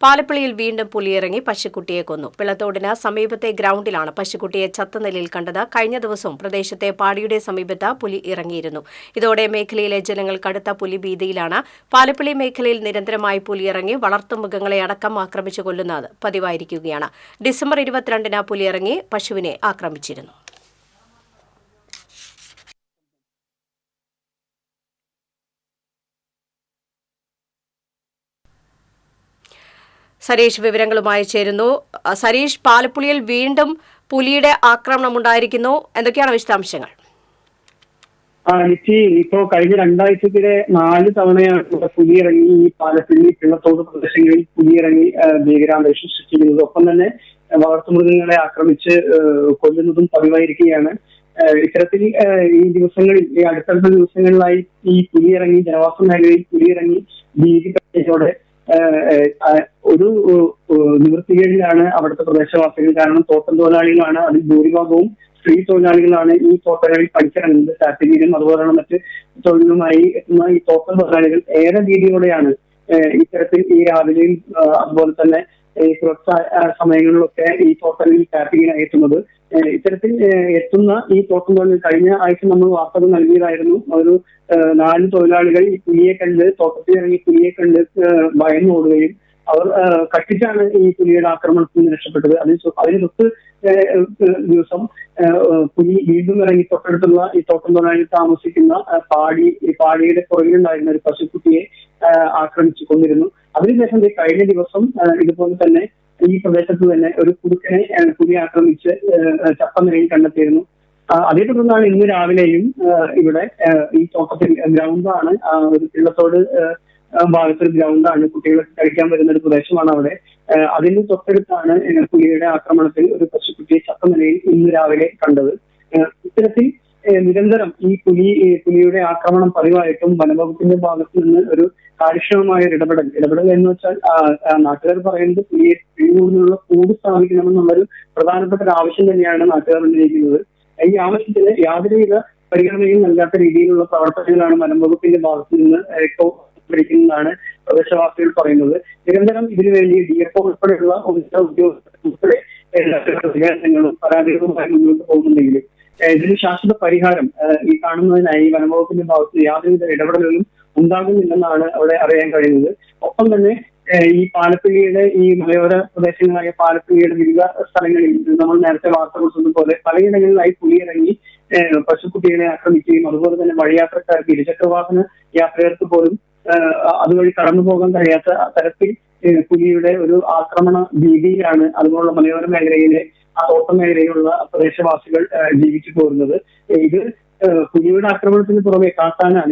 പാലപ്പിള്ളിയിൽ വീണ്ടും പുലിയിറങ്ങി പശുക്കുട്ടിയെ കൊന്നു. പിള്ളത്തോടിന് സമീപത്തെ ഗ്രൌണ്ടിലാണ് പശുക്കുട്ടിയെ ചത്ത നിലയിൽ കണ്ടത്. കഴിഞ്ഞ ദിവസവും പ്രദേശത്തെ പാടിയുടെ സമീപത്ത് പുലി ഇറങ്ങിയിരുന്നു. ഇതോടെ മേഖലയിലെ ജനങ്ങൾ കടുത്ത പുലി ഭീതിയിലാണ്. പാലപ്പിള്ളി മേഖലയിൽ നിരന്തരമായി പുലിയിറങ്ങി വളർത്തുമൃഗങ്ങളെ അടക്കം ആക്രമിച്ചു കൊല്ലുന്നത് പതിവായിരിക്കുകയാണ്. ഡിസംബർ 22-ന് പുലിയിറങ്ങി പശുവിനെ ആക്രമിച്ചിരുന്നു. സരീഷ് വിവരങ്ങളുമായി ചേരുന്നു. സരീഷ്, പാലപ്പുള്ളിയിൽ വീണ്ടും പുലിയുടെ ആക്രമണം ഉണ്ടായിരിക്കുന്നു. എന്തൊക്കെയാണ് വിശദാംശങ്ങൾ? ഇപ്പോ കഴിഞ്ഞ 2 ആഴ്ചക്കിടെ 4 തവണയാണ് പുലി ഇറങ്ങി ഈ പാലപ്പിള്ളി പിള്ളത്തോട് പ്രദേശങ്ങളിൽ പുലി ഇറങ്ങി ഭീകരാന്തരീക്ഷം സൃഷ്ടിക്കുന്നത്. ഒപ്പം തന്നെ വളർത്തുമൃഗങ്ങളെ ആക്രമിച്ച് കൊല്ലുന്നതും പതിവായിരിക്കുകയാണ്. ഇത്തരത്തിൽ ഈ ദിവസങ്ങളിൽ ഈ അടുത്തടുത്ത ദിവസങ്ങളിലായി ഈ പുലി ഇറങ്ങി ജനവാസ മേഖലയിൽ പുലി ഇറങ്ങി ഭീതി കഴിഞ്ഞതോടെ ഒരു നിവൃത്തികേടിലാണ് അവിടുത്തെ പ്രദേശവാസികൾ. കാരണം തോട്ടം തൊഴിലാളികളാണ്, അതിൽ ഭൂരിഭാഗവും സ്ത്രീ തൊഴിലാളികളാണ് ഈ തോട്ടങ്ങളിൽ പണിക്കിറങ്ങുന്നത്. കാറ്റഗിരിയും അതുപോലെ മറ്റ് തൊഴിലുമായി എത്തുന്ന ഈ തോട്ടം തൊഴിലാളികൾ ഏറെ ഭീതിയോടെയാണ് ഇത്തരത്തിൽ ഈ രാവിലെയും അതുപോലെ തന്നെ ഈ സുരക്ഷ സമയങ്ങളിലൊക്കെ ഈ തോട്ടങ്ങളിൽ കാറ്റഗിരിയായി എത്തുന്നത്. ഇത്തരത്തിൽ എത്തുന്ന ഈ തോട്ടം തൊഴിൽ കഴിഞ്ഞ ആഴ്ച നമ്മൾ വാർത്തകൾ നൽകിയതായിരുന്നു. ഒരു 4 തൊഴിലാളികൾ ഈ പുലിയെ കണ്ട് തോട്ടത്തിൽ ഇറങ്ങി പുലിയെ കണ്ട് ഭയന്നോടുകയും അവർ കട്ടിച്ചാണ് ഈ പുലിയുടെ ആക്രമണത്തിൽ നിന്ന് രക്ഷപ്പെട്ടത്. അതിന് തൊട്ട് ദിവസം പുലി വീണ്ടും ഇറങ്ങി തൊട്ടടുത്തുള്ള ഈ തോട്ടം തൊഴിലാളികൾ താമസിക്കുന്ന പാടിയുടെ പുറകിലുണ്ടായിരുന്ന ഒരു പശുക്കുട്ടിയെ ആക്രമിച്ചു കൊന്നിരുന്നു. അതിനുശേഷം കഴിഞ്ഞ ദിവസം ഇതുപോലെ തന്നെ ഈ പ്രദേശത്ത് തന്നെ ഒരു കുറുക്കനെ പുലി ആക്രമിച്ച് ചത്ത നിലയിൽ കണ്ടെത്തിയിരുന്നു. അതേ തുടർന്നാണ് ഇന്ന് രാവിലെയും ഇവിടെ ഈ തോട്ടത്തിൽ ഗ്രൗണ്ടാണ്, ഒരു പിള്ളത്തോട് ഭാഗത്തൊരു ഗ്രൗണ്ടാണ്, കുട്ടികളൊക്കെ കളിക്കാൻ വരുന്ന ഒരു പ്രദേശമാണ് അവിടെ. അതിന് തൊട്ടടുത്താണ് പുലിയുടെ ആക്രമണത്തിൽ ഒരു പശുക്കുട്ടിയെ ചത്ത നിലയിൽ ഇന്ന് രാവിലെ കണ്ടത്. ഇത്തരത്തിൽ നിരന്തരം ഈ പുലിയുടെ ആക്രമണം പതിവായിട്ടും വനംവകുപ്പിന്റെ ഭാഗത്ത് നിന്ന് ഒരു കാര്യക്ഷമമായ ഒരു ഇടപെടൽ എന്ന് വെച്ചാൽ നാട്ടുകാർ പറയുന്നത് പുലിയെ പിടികൂടുന്നതിനുള്ള കൂട് സ്ഥാപിക്കണമെന്നുള്ളൊരു പ്രധാനപ്പെട്ട ഒരു ആവശ്യം തന്നെയാണ് നാട്ടുകാർ ഉന്നയിക്കുന്നത്. ഈ ആവശ്യത്തിന് യാതൊരുവിധ പരിഗണനയും നൽകാത്ത രീതിയിലുള്ള പ്രവർത്തനങ്ങളാണ് വനംവകുപ്പിന്റെ ഭാഗത്ത് നിന്ന് പിടിക്കുന്നതാണ് പ്രദേശവാസികൾ പറയുന്നത്. നിരന്തരം ഇതിനുവേണ്ടി DFO ഉൾപ്പെടെയുള്ള ഉദ്യോഗസ്ഥർ പരാതികളുമായി മുന്നോട്ട് പോകുന്നുണ്ടെങ്കിലും ഇതിന് ശാശ്വത പരിഹാരം ഈ കാണുന്നതിനായി വനംവകുപ്പിന്റെ ഭാഗത്ത് യാതൊരുവിധ ഇടപെടലുകളും ഉണ്ടാകുന്നില്ലെന്നാണ് അവിടെ അറിയാൻ കഴിയുന്നത്. ഒപ്പം തന്നെ ഈ പാലപ്പിള്ളിയുടെ ഈ മലയോര പ്രദേശങ്ങളായ പാലപ്പിള്ളിയുടെ വിവിധ സ്ഥലങ്ങളിൽ നമ്മൾ നേരത്തെ വാർത്ത കൊടുത്തതുപോലെ പലയിടങ്ങളിലായി പുലിയിറങ്ങി പശുക്കുട്ടികളെ ആക്രമിക്കുകയും അതുപോലെ തന്നെ വഴിയാത്രക്കാർക്ക് ഇരുചക്രവാഹന യാത്രികർക്ക് പോലും അതുവഴി കടന്നു പോകാൻ കഴിയാത്ത തരത്തിൽ പുലിയുടെ ഒരു ആക്രമണ ഭീതിയിലാണ് അതുപോലുള്ള മലയോര മേഖലയിലെ ആ തോട്ടം മേഖലയിലുള്ള പ്രദേശവാസികൾ ജീവിച്ചു പോരുന്നത്. ഇത് പുലിയുടെ ആക്രമണത്തിന് പുറമെ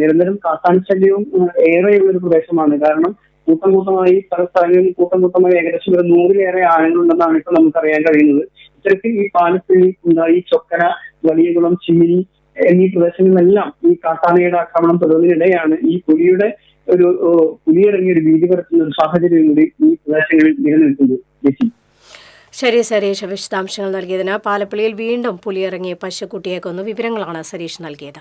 നിരന്തരം കാട്ടാന ശല്യവും ഏറെയുള്ള ഒരു പ്രദേശമാണ്. കാരണം കൂട്ടമായി പല സ്ഥലങ്ങളിൽ കൂട്ടമായി ഏകദേശം ഒരു 100-ലേറെ ആനകളുണ്ടെന്നാണ് ഇപ്പൊ നമുക്കറിയാൻ കഴിയുന്നത്. ഇത്തരത്തിൽ ഈ പാലപ്പിള്ളി, കുണ്ടായി, ചൊക്കര, വലിയകുളം, ചിമിരി എന്നീ പ്രദേശങ്ങളിലെല്ലാം ഈ കാട്ടാനയുടെ ആക്രമണം തുടരുന്നതിനിടെയാണ് ഈ പുലിയിറങ്ങിയ ഒരു ഭീതി പരത്തുന്ന ഒരു സാഹചര്യം കൂടി ഈ പ്രദേശങ്ങളിൽ നിലനിൽക്കുന്നത്. ശരി സരീഷ്, വിശദാംശങ്ങൾ നൽകിയതിന്. പാലപ്പിള്ളിയിൽ വീണ്ടും പുലിയിറങ്ങി പശുക്കുട്ടിയെ കൊന്നു. വിവരങ്ങളാണ് സരീഷ് നൽകിയത്.